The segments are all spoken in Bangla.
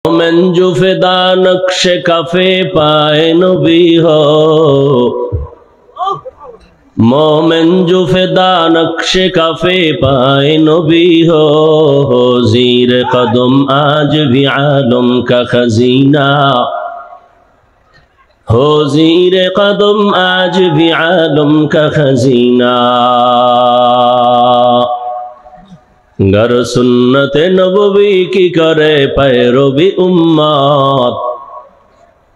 मोमेन जो फिदा नक्श कफे पाए नबी हो, मोमेन जो फिदा नक्श कफे पाए नबी हो, ज़ीर कदम आज भी आलम का खजीना हो, ज़ीर कदम आज भी आलम का खजीना। गर सुन्नत नबवी की करे पैरवी उम्मत,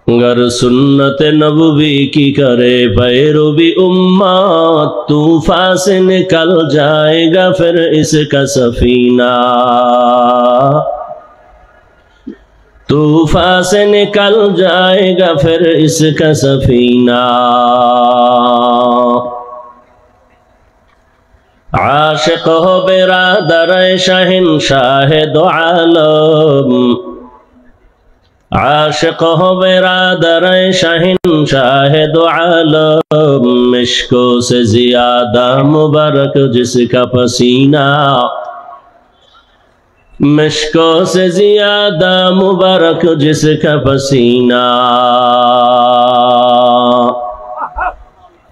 गर सुन्नत नबवी की करे पैरवी उम्मत, तूफान से निकल जाएगा फिर इसका सफीना, तूफान से निकल जाएगा फिर इसका सफीना। आशिक हो बिरादर शहंशाह दो आलम, आशिक हो बिरादर शहंशाह दो आलम, मिश्को से ज्यादा मुबारक जिसका पसीना, मिश्को से ज्यादा मुबारक जिसका पसीना।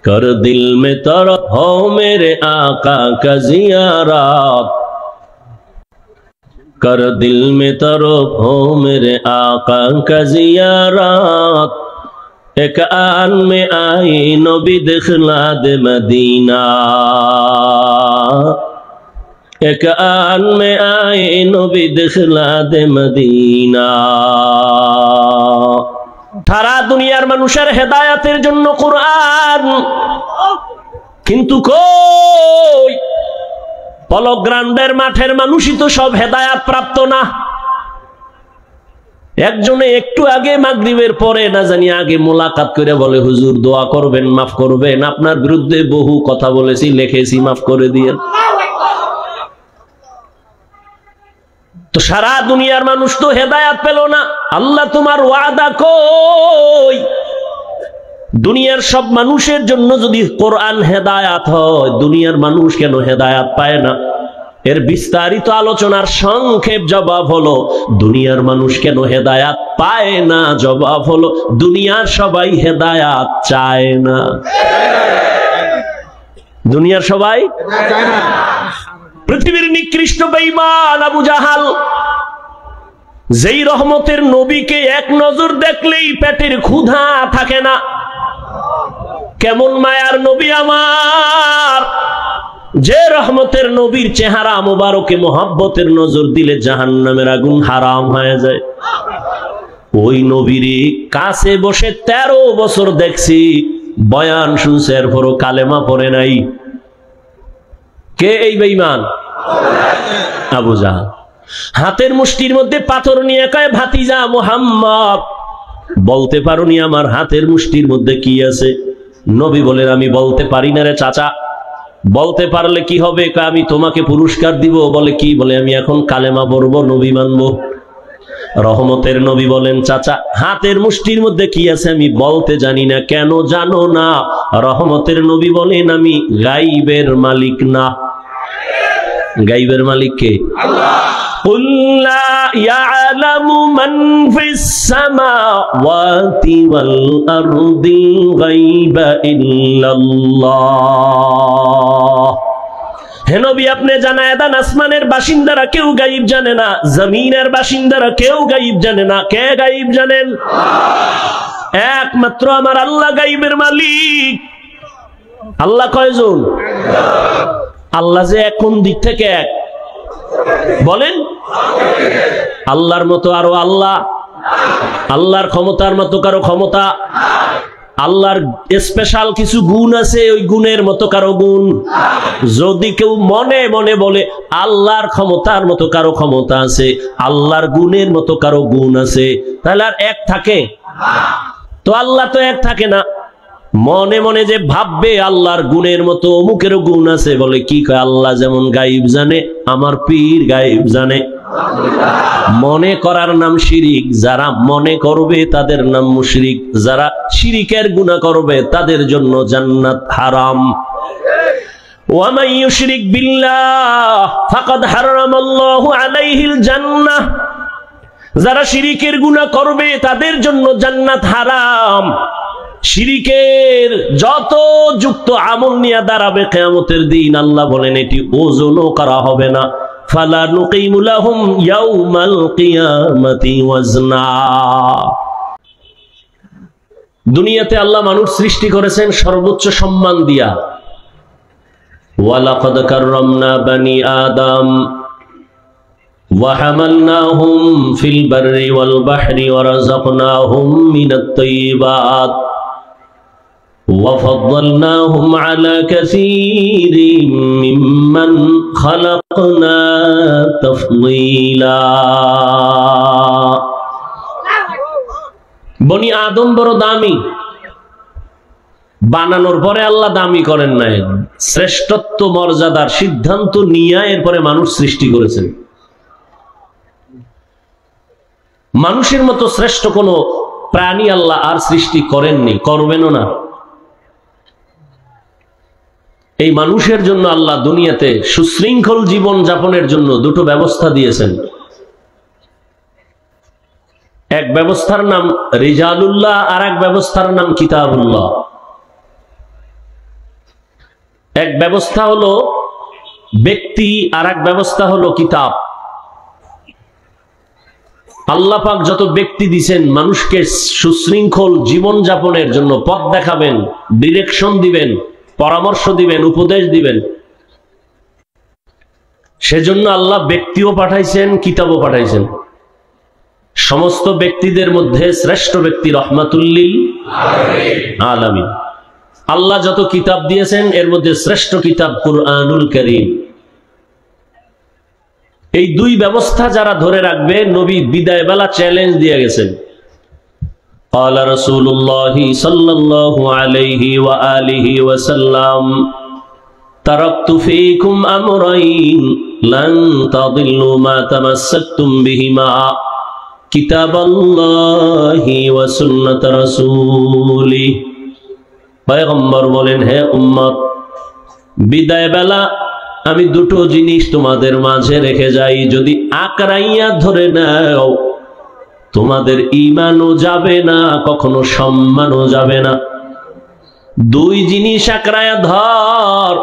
कर दिल में तरफ हो मेरे आका का ज़ियारत, कर दिल में तरफ हो मेरे आका का ज़ियारत, एक आन में आई नबी दिखला दे मदीना, एक आन में आई नबी दिखला दे मदीना। সারা দুনিয়ার মানুষের হেদায়েতের জন্য কুরআন, কিন্তু কই পলক গ্রাউন্ডের মাঠের মানুষই তো সব হেদায়েত প্রাপ্ত না। একজনে একটু আগে মাগরিবের পরে না জানি আগে মোলাকাত করে বলে, হুজুর দোয়া করবেন, মাফ করবেন, আপনার বিরুদ্ধে বহু কথা বলেছি, লিখেছি, মাফ করে দিয়েন। তো সারা দুনিয়ার মানুষ তো হেদায়াত পেল না। আল্লাহ তোমার ওয়াদা কই? দুনিয়ার সব মানুষের জন্য যদি কোরআন হেদায়াত হয়, দুনিয়ার মানুষ কেন হেদায়াত পায় না? এর বিস্তারিত আলোচনার সংক্ষেপ জবাব হলো, দুনিয়ার মানুষ কেন হেদায়াত পায় না? জবাব হলো, দুনিয়ার সবাই হেদায়াত চায় না। দুনিয়ার সবাই চায় না। পৃথিবীর নিকৃষ্ট বেঈমান আবু জাহাল, যেই রহমতের নবীকে এক নজর দেখলেই পেটের ক্ষুধা থাকে না, কেমন মায়ার নবী আমার, যে রহমতের নবীর চেহারা মোবারকে মোহাব্বতের নজর দিলে জাহান্নামের আগুন হারাম হয়ে যায়। ওই নবীর কাছে বসে 13 বছর দেখছি, বয়ান শুনছে, এরপরও কালেমা পড়ে নাই। কে এই বেঈমান? আবু জাহাল। হাতের মুষ্টির মধ্যে পাথর নিয়ে কয়, ভাতিজা মুহাম্মদ, বলতে পারোনি আমার হাতের মুষ্টির মধ্যে কি আছে? নবী বলেন, আমি বলতে পারি না রে চাচা। বলতে পারলে কি হবে? আমি তোমাকে পুরস্কার দিব। বলে কি? বলে আমি এখন কালেমা পড়বো, নবী মানবো। রহমতের নবী বলেন, চাচা হাতের মুষ্টির মধ্যে কি আছে আমি বলতে জানি না। কেন জানো না? রহমতের নবী বলেন, আমি গাইবের মালিক না। গাইবের মালিক কে? আল্লাহ। কুল লা ইয়ালামু মান ফিস সামাওয়াতি ওয়াল আরদি গায়বা ইল্লাল্লাহ। হে নবী, আপনি জানায় দেন, আসমানের বাসিন্দারা কেউ গায়েব জানে না, জমিনের বাসিন্দারা কেউ গায়েব জানে না। কে গায়েব জানেন? একমাত্র আমার আল্লাহ গায়েবের মালিক। আল্লাহ কয়জন? আল্লাহ যে এক, কোন দিক থেকে এক বলেন? আল্লাহর মতো আরো আল্লাহ, আল্লাহর ক্ষমতার মতো কারো ক্ষমতা, আল্লাহর স্পেশাল কিছু গুণ আছে, ওই গুণের মতো কারো গুণ। যদি কেউ মনে মনে বলে আল্লাহর ক্ষমতার মতো কারো ক্ষমতা আছে, আল্লাহর গুণের মতো কারো গুণ আছে, তাহলে আর এক থাকে? তো আল্লাহ তো এক থাকে না। মনে মনে যে ভাববে আল্লাহর গুণের মতো অমুকেরও গুণ আছে, বলে কি কয়? আল্লাহ যেমন গায়েব জানে, আমার পীর গায়েব জানে। মনে করার নাম শিরিক। যারা মনে করবে তাদের নাম মুশরিক। যারা শিরিকের গুনাহ করবে তাদের জন্য জান্নাত হারাম। ومن يشرك بالله فقد حرم الله عليه الجنة যারা শিরিকের গুনাহ করবে তাদের জন্য জান্নাত হারাম। শিরিকের যত যুক্ত আমল নিয়ে দাঁড়াবে কিয়ামতের দিন, আল্লাহ বলেন এটি ওজনও করা হবে না। ফালা নুকিমু লাহুম ইয়াউমাল কিয়ামাতি ওয়াজনা। দুনিয়াতে আল্লাহ মানুষ সৃষ্টি করেছেন সর্বোচ্চ সম্মান দিয়া। ওয়ালাকাদ কাররামনা বানি আদম ওয়া হামালনাহুম ফিল বাররি ওয়াল বাহরি ওয়া রাযাকনাহুম মিনাত তাইয়্যিবাত ওয়া ফাদ্দালনাহুম আলা কাসীরিম মিম্মান খালাকনা তাফদীলা। বনি আদম বড় দামি, বানানোর পরে আল্লাহ দামি করেন নাই, শ্রেষ্ঠত্ব মর্যাদার সিদ্ধান্ত নিয়ে এরপরে মানুষ সৃষ্টি করেছেন। মানুষের মতো শ্রেষ্ঠ কোন প্রাণী আল্লাহ আর সৃষ্টি করেননি, করবেনও না। এই মানুষের জন্য আল্লাহ দুনিয়াতে সুশৃঙ্খল জীবন যাপনের জন্য দুটো ব্যবস্থা দিয়েছেন। এক ব্যবস্থার নাম রিজালুল্লাহ, আর এক ব্যবস্থার নাম কিতাবুল্লাহ। এক ব্যবস্থা হলো ব্যক্তি, আর এক ব্যবস্থা হলো কিতাব। আল্লাহ পাক যত ব্যক্তি দিয়েছেন মানুষকে সুশৃঙ্খল জীবন যাপনের জন্য পথ দেখাবেন, ডিরেকশন দিবেন, পরামর্শ দিবেন, উপদেশ দিবেন, সেজন্য আল্লাহ ব্যক্তিও পাঠাইছেন, কিতাবও পাঠাইছেন। সমস্ত ব্যক্তিদের মধ্যে শ্রেষ্ঠ ব্যক্তি রহমাতুল লিল আলামিন। আল্লাহ যত কিতাব দিয়েছেন এর মধ্যে শ্রেষ্ঠ কিতাব কুরআনুল কারীম। এই দুই ব্যবস্থা যারা ধরে রাখবে, নবী বিদায় বেলা চ্যালেঞ্জ দিয়ে গেছেন। قال رسول الله صلى الله عليه وآله وسلم تركت فيكم أمرين لن تضلوا ما تمسكتم بهما كتاب الله وسنة رسوله। পয়গম্বর বলেন, হে উম্মত, বিদায় বেলা আমি দুটো জিনিস তোমাদের মাঝে রেখে যাই, যদি আকড়াইয়া ধরে নাও তোমাদের ঈমানও যাবে না, কখনো সম্মানও যাবে না। দুই জিনিস আকড়াইয়া ধর,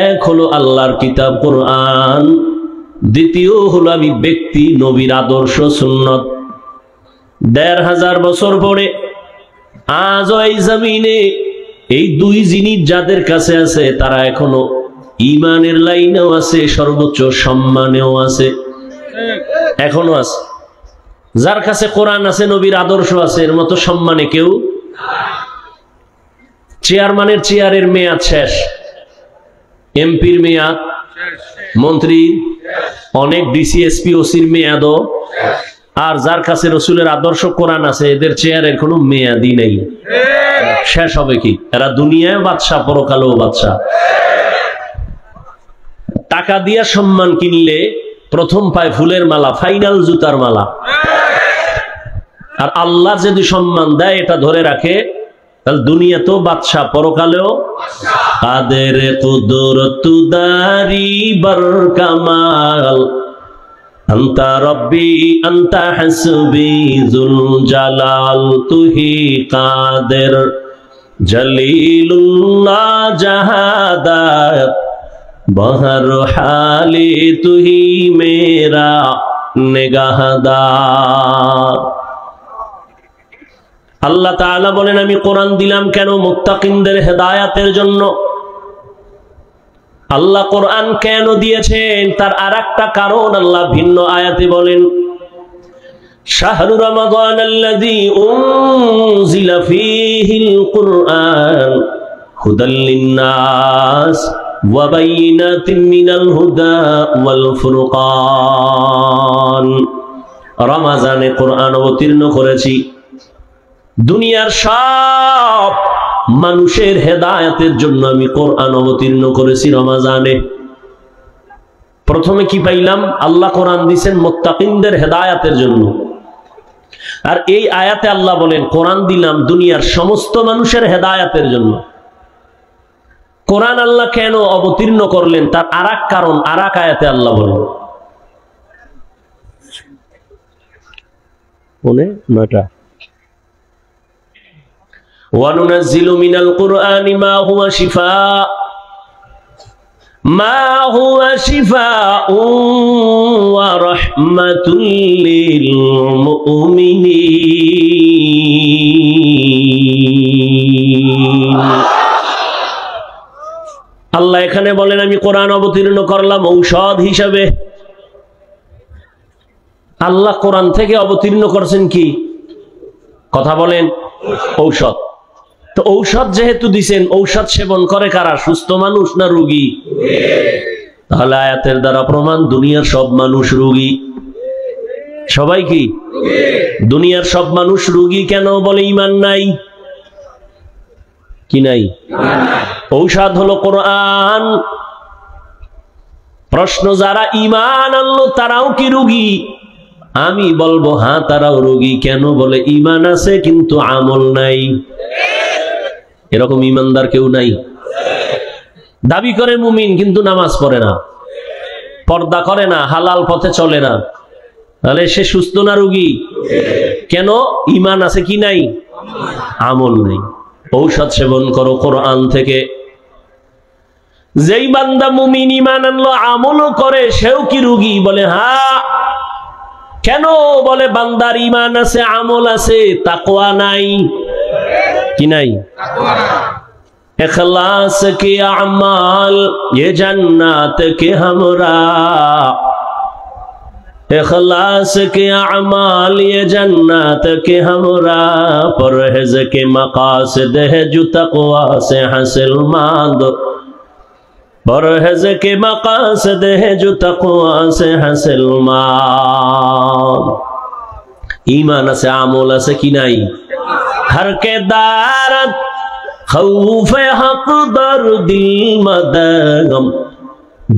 এক হলো আল্লাহর কিতাব কোরআন, দ্বিতীয় হলো আমি ব্যক্তি নবীর আদর্শ সুন্নত। ১৫০০ বছর পরে আজ এই জমিনে এই দুই জিনিস যাদের কাছে আছে তারা এখনো ঈমানের লাইনেও আছে, সর্বোচ্চ সম্মানেও আছে, এখনো আছে। যার কাছে কোরআন আছে, নবীর আদর্শ আছে, এর মতো সম্মানে কেউ। চেয়ারম্যানের চেয়ারের মেয়াদ শেষ, এমপির মেয়াদ, মন্ত্রী, অনেক ডিসিএসপি ওসির মেয়াদও। আর যার কাছে রসুলের আদর্শ কোরআন আছে, এদের চেয়ারের কোনো মেয়াদই নেই, শেষ হবে কি? এরা দুনিয়ায় বাদশা, পরকালেও বাদশা। টাকা দিয়া সম্মান কিনলে প্রথম পায় ফুলের মালা, ফাইনাল জুতার মালা। আর আল্লাহ যদি সম্মান দেয়, এটা ধরে রাখে, তাহলে দুনিয়াতেও বাদশা, পরকালেও। কাদের কুদরতুদারি বর কামাল আন্তা রব্বি আন্তা হাসবি যুল জালাল, তুহি কাদের জলিলুল্লাহ জাহাদাত বহর হালি তুহি মেরা নিগাহদার। আল্লাহ তাআলা বলেন, আমি কোরআন দিলাম কেন? মুত্তাকিনদের হেদায়াতের জন্য। আল্লাহ কোরআন কেন দিয়েছেন তার আরেকটা কারণ আল্লাহ ভিন্ন আয়াতে বলেন, শাহরু রমাদান আল্লাযী উনজিলা ফীহিল কুরআন হুদাল লিন-নাস ওয়া বাইয়িনাতিন মিনাল হুদা ওয়াল ফুরকান। রমজানে কোরআন অবতীর্ণ করেছি দুনিয়ার সব মানুষের হেদায়েতের জন্য। আমি কোরআন অবতীর্ণ করেছি রমজানে। প্রথমে কি পাইলাম? আল্লাহ কোরআন দিয়েছেন মুত্তাকিনদের হেদায়েতের জন্য। আর এই আয়াতে আল্লাহ বলেন, কোরআন দিলাম দুনিয়ার সমস্ত মানুষের হেদায়েতের জন্য। কোরআন আল্লাহ কেন অবতীর্ণ করলেন তার আরেক কারণ আরেক আয়াতে আল্লাহ বলেন। 9টা। وَنُنَزِّلُ مِنَ الْقُرْآنِ مَا هُوَ شِفَاءٌ وَرَحْمَةٌ لِّلْمُؤْمِنِينَ। আল্লাহ এখানে বলেন আমি কোরআন অবতীর্ণ করলাম ঔষধ হিসাবে। আল্লাহ কোরআন থেকে অবতীর্ণ করছেন কি? কথা বলেন, ঔষধ। তো ঔষধ যেহেতু দিছেন, ঔষধ সেবন করে কারা? সুস্থ মানুষ না রোগী? তাহলে আয়াতের দ্বারা প্রমাণ দুনিয়ার সব মানুষ রোগী। সবাই কি? দুনিয়ার সব মানুষ রোগী কেন? বলে ঈমান নাই। কি নাই? ঔষধ হলো কোরআন। প্রশ্ন, যারা ঈমান আনলো তারাও কি রোগী? আমি বলবো হ্যাঁ, তারাও রোগী। কেন? বলে ঈমান আছে কিন্তু আমল নাই। এরকম ঈমানদার কেউ নাই? দাবি করে মুমিন কিন্তু নামাজ পড়ে না, পর্দা করে না, হালাল পথে চলে না, তাহলে সে সুস্থ না রোগী? কেন? ঈমান আছে কি নাই? আমল নাই। ঔষধ সেবন করো কোরআন থেকে। যেই বান্দা মুমিন ঈমান আনলো আমলও করে সেও কি রোগী? বলে হ্যাঁ। কেন? বলে বান্দার ঈমান আছে, আমল আছে, তাকওয়া নাই। কি নাই? इखलास के अमाल ये जन्नत के हमरा, इखलास के अमाल ये जन्नत के हमरा, परहेज के मकासद है जो तक़वा से हासिल मांद, परहेज के मकासद है जो तक़वा से हासिल मांद। ईमान से আমল আছে কি নাই? हर के दारत खौफ हक दर दिल मदगम,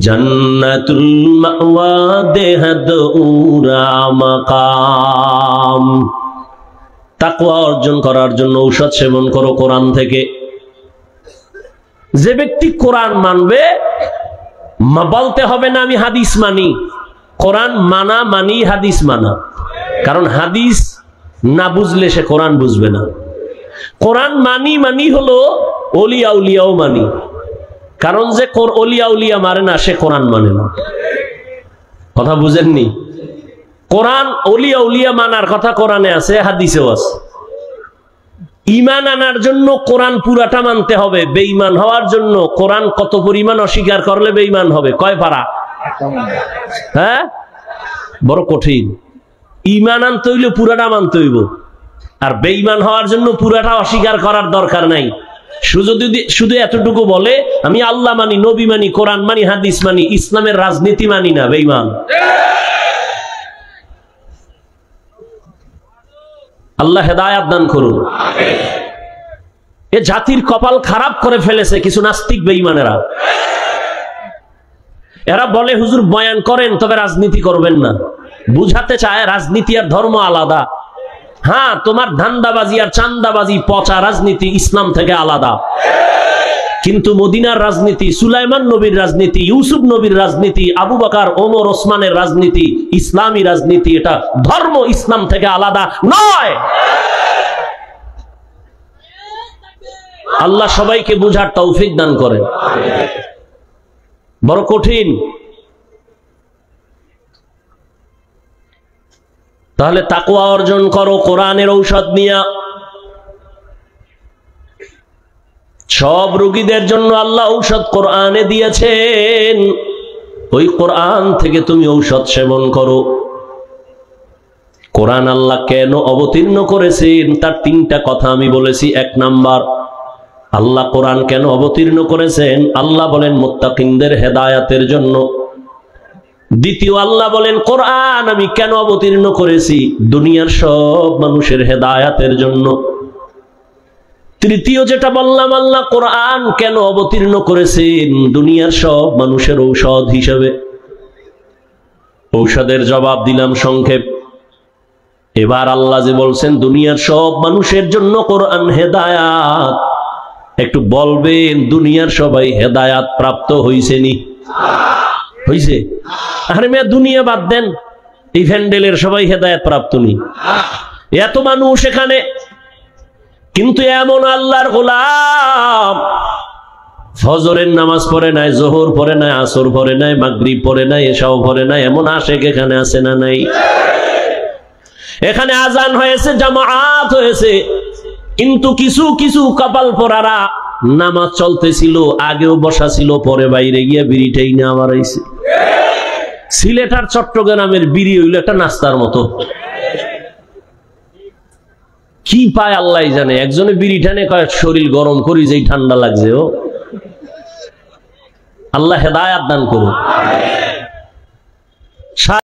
जन्नतुल मावा देहद उरा मकाम। তাকওয়া অর্জন করার জন্য ঔষধ সেবন করো কোরআন থেকে। যে ব্যক্তি কোরআন মানবে, বলতে হবে না আমি হাদিস মানি। কোরআন মানা মানি হাদিস মানা। কারণ হাদিস না বুঝলে সে কোরআন বুঝবে না। কোরআন মানি মানি হলো ওলিয়া উলিয়াও মানি। কারণ যে ওলিয়া উলিয়া মানে না সে কোরআন মানে না। কথা বুঝেননি? কোরআন ওলিয়া উলিয়া মানার কথা কোরআনে আছে, হাদিসেও আছে। ঈমান আনার জন্য কোরআন পুরাটা মানতে হবে। বেঈমান হওয়ার জন্য কোরআন কত পরিমাণ অস্বীকার করলে বেঈমান হবে? কয় পারা? হ্যাঁ, বড় কঠিন। ঈমান আনতে হইলে পুরাটা মানতে হইব, আর বেঈমান হওয়ার জন্য পুরাটা অস্বীকার করার দরকার নাই। শুধু এতটুকু বলে আমি আল্লাহ মানি, নবী মানি, কোরআন মানি, হাদিস মানি, ইসলামের রাজনীতি মানি না, বেঈমান। আল্লাহ হেদায়াত দান করুন। এ জাতির কপাল খারাপ করে ফেলেছে কিছু নাস্তিক বেঈমানেরা। এরা বলে হুজুর বয়ান করেন তবে রাজনীতি করবেন না। বুঝাতে চায় রাজনীতি আর ধর্ম আলাদা। হ্যাঁ, তোমার ধান্দাবাজি আর চান্দাবাজি পচা রাজনীতি ইসলাম থেকে আলাদা। কিন্তু মদিনার রাজনীতি, সুলাইমান নবীর রাজনীতি, ইউসুফ নবীর রাজনীতি, আবু বকর ওমর ওসমানের রাজনীতি, ইসলামী রাজনীতি, এটা ধর্ম ইসলাম থেকে আলাদা নয়। আল্লাহ সবাইকে বুঝার তৌফিক দান করেন। বড় কঠিন। তাহলে তাকওয়া অর্জন করো কোরআনের ঔষধ নিয়া। সব রোগীদের জন্য আল্লাহ ঔষধ কোরআনে দিয়েছেন। ওই কোরআন থেকে তুমি ঔষধ সেবন করো। কোরআন আল্লাহ কেন অবতীর্ণ করেছেন তার 3টা কথা আমি বলেছি। 1 নাম্বার, আল্লাহ কোরআন কেন অবতীর্ণ করেছেন? আল্লাহ বলেন মুত্তাকিনদের হেদায়াতের জন্য। দ্বিতীয়, আল্লাহ বলেন কোরআন আমি কেন অবতীর্ণ করেছি? দুনিয়ার সব মানুষের হেদায়াতের জন্য। তৃতীয় যেটা বললাম, আল্লাহ কোরআন কেন অবতীর্ণ করেছেন? দুনিয়ার সব মানুষের ঔষধ হিসেবে। ঔষধের জবাব দিলাম সংক্ষেপ। এবার আল্লাহ যে বলছেন দুনিয়ার সব মানুষের জন্য কোরআন হেদায়াত, একটু বলবেন দুনিয়ার সবাই হেদায়াত প্রাপ্ত হইছেনি? হইছে? আরে মেয়ে দুনিয়া বাদ দেন, এই ভ্যান্ডেলের সবাই হেদায়াত প্রাপ্ত নি। এত মানুষ এখানে, কিন্তু এমন আল্লাহর গোলাম ফজরের নামাজ পড়ে নাই, জোহর পড়ে নাই, আসর পড়ে নাই, মাগরিব পড়ে নাই, এশাও পড়ে নাই, এমন আশেক এখানে আছে না নাই? এখানে আজান হয়েছে, জামাআত হয়েছে, কিন্তু কিছু কিছু কপাল পরারা নামাজ চলতেছিল, আগেও বসা ছিল, পরে বাইরে গিয়ে বিড়িটাই না আবার আইছে। সিলেট আর চট্টগ্রামের বিড়ি হইল একটা নাস্তার মতো, কি পায় আল্লাহ জানে। একজনে বিড়ি টানে কয় শরীর গরম করি, যেই ঠান্ডা লাগছে। ও আল্লাহ হেদায়াত দান করুন।